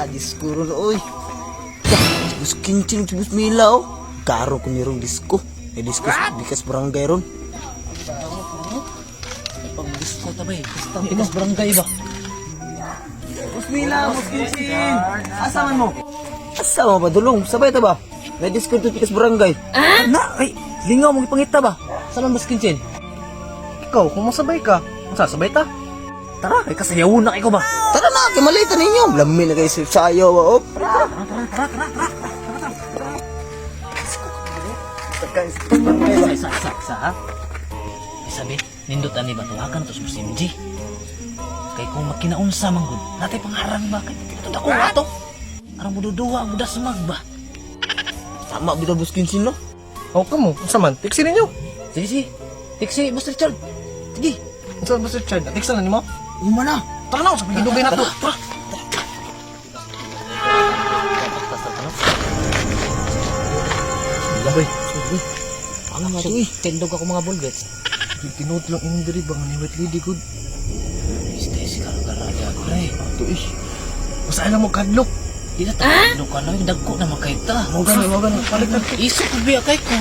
Disco ron, oy. Cibus kincing, cibus milaw. Karo ko nirong disco. Disco bikas barangay ron. Pag disco tabay, bikas barangay ba? Cibus milaw, cibus kincing. Asaman mo? Asa mo ba, dulong? Sabay ta ba? May disco to bikas barangay. Na, ay, lingaw mong ipangita ba? Saan ang baskinsin? Ikaw, kung masabay ka, masasabay ta? Tara, ay kasayaw na kayo ba? Tara na, kimalita ninyo. Lami na kayo sa sayo, oh. Sa ha? Sabi, nindot ani ba tawagan to sa MG? Kay kung makinaunsa man gud, natay pangarang ba kay ito dako ato. Arang mududuwa ang budas magba. Tama, bida bus kincing, no? O kamo, unsa man? Tiksi ninyo. Sige, Tiksi, Master Richard. Sige, Unsa ba Sir Chad? Tiksa na nimo? uma na. Tara na, sa pinidugay na to. Tara. Labay. Ano nga to, eh? Tindog ako mga bulbets. Tinood lang inyong diri ba nga ni White Lady good. Stay sigara-gara pre. Ato eh. Basta alam mo kadlok. Di na tayo ka na yung dagko na makaita. Mo gani, palitan. Isip ko biya kay ko.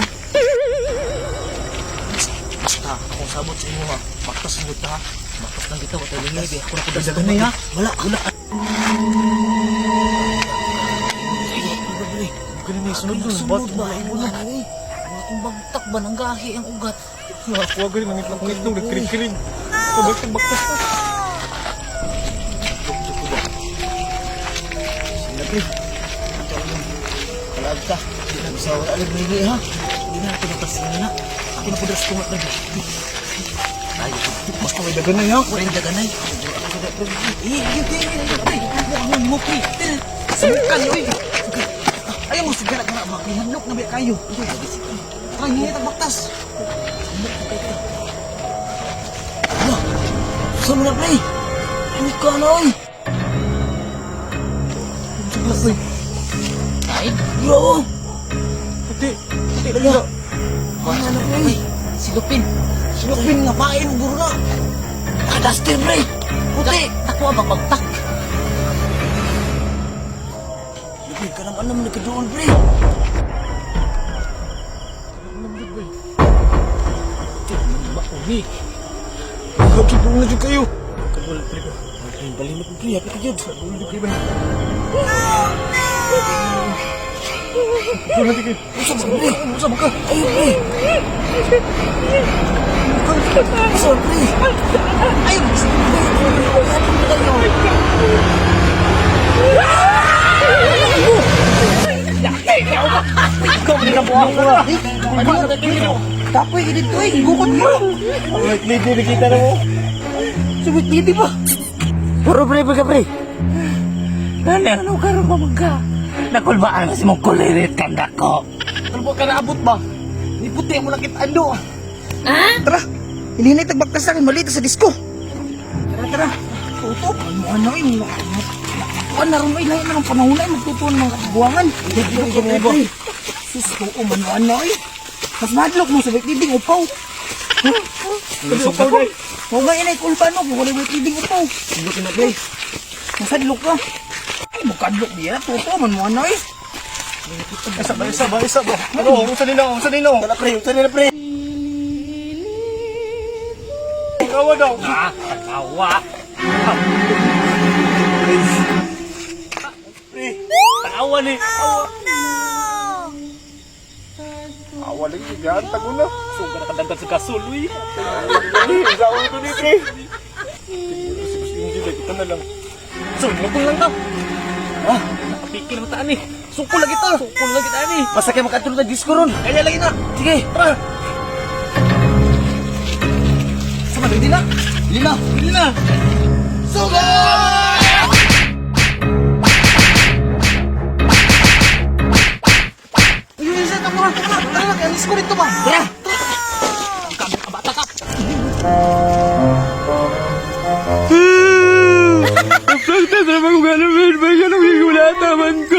Basta, akong sabot sa inyo ha. Baktas mo ito ha. Baktas lang kita, watay lingay. Ako na ko dasagan na ha. Wala. Gani may sunod dun. Sunod ba? Wala eh. Wala akong bagtak ba? Nanggahi ang ugat. Ako agad nangit lang ngitlog nagkiring-kiring. Sabay baktas na. Kalag ka. Di na bisa wala alam nili, ha? Hindi na ako napasina. Ako na pudas tungat na ba? Tayo ko. Basta may dagan na yan. Wala yung daganay. Ano mo, pre? Simukan nyo eh. Ayaw mo sigara ka na. Makihanlok na ba kayo? Ay, hindi na baktas. Saan mo na, pre? Hindi ka na, oy. Kain? Yo! Pati lang. Ano na, pre? Silupin. Sinapin nga, pain, guro na. Duster, pre! Puti! Ako ba bagtak? Hindi ka naman naman nagkadoon, pre. Mauni. Kapsipong na dyan kayo. Balik mo, pre. Happy ka dyan. Ito na tigil. Usa ba ka? Ayun, pre. Usa, pre. Ayun, Ikaw hindi na buwak ko na. Ano na tigil mo? tapoy ka dito, eh. Gukot mo. Ang White Lady nakita na mo. Subit dito ba? Puro, pre, pre. Dali, ano ka rin mamangga? Nakulbaan kasi mong kulirit kanda ko. Ano ba ka naabot ba? Ni puti mo nakit ando. Tara, hindi na itagbaktas sa akin. Malita sa disco. Tara. Tuto. Ano yung ano rin mo ilayan na ng panahon ay magtutuan ng kabuangan. Hindi ba? Sus, oo, ano eh. Mas madlok mo sa White Lady upaw. Sabi upaw na eh. Huwag nga inay kulpan mo kung wala White Lady upaw. Hindi na, pre. Masadlok ka. Ay, bukadlok niya. Tuto, ano eh. Isa ba? Ano? Usa nino? Tara, pre. Tara, pre. Kawa daw. Tawa. Tawa ni. Awa lagi yan. Tago na. Sugar na kadagdag sa kasuloy. Sa ulo ko ni pre. Hindi kita na lang. Sungkul lang to. Nakapikir mo taan eh. Sungkul lagi to. Basta kayo makatulog na disco ron. Kaya lagi na. Sige, tara. Sama hindi na. Hindi na. Sugar! Ayun, isa ka muna. Tara, alis ko rito ba? Tara. Bata ka. Sakta sa mga ganun, may ganun yung wala taman ko.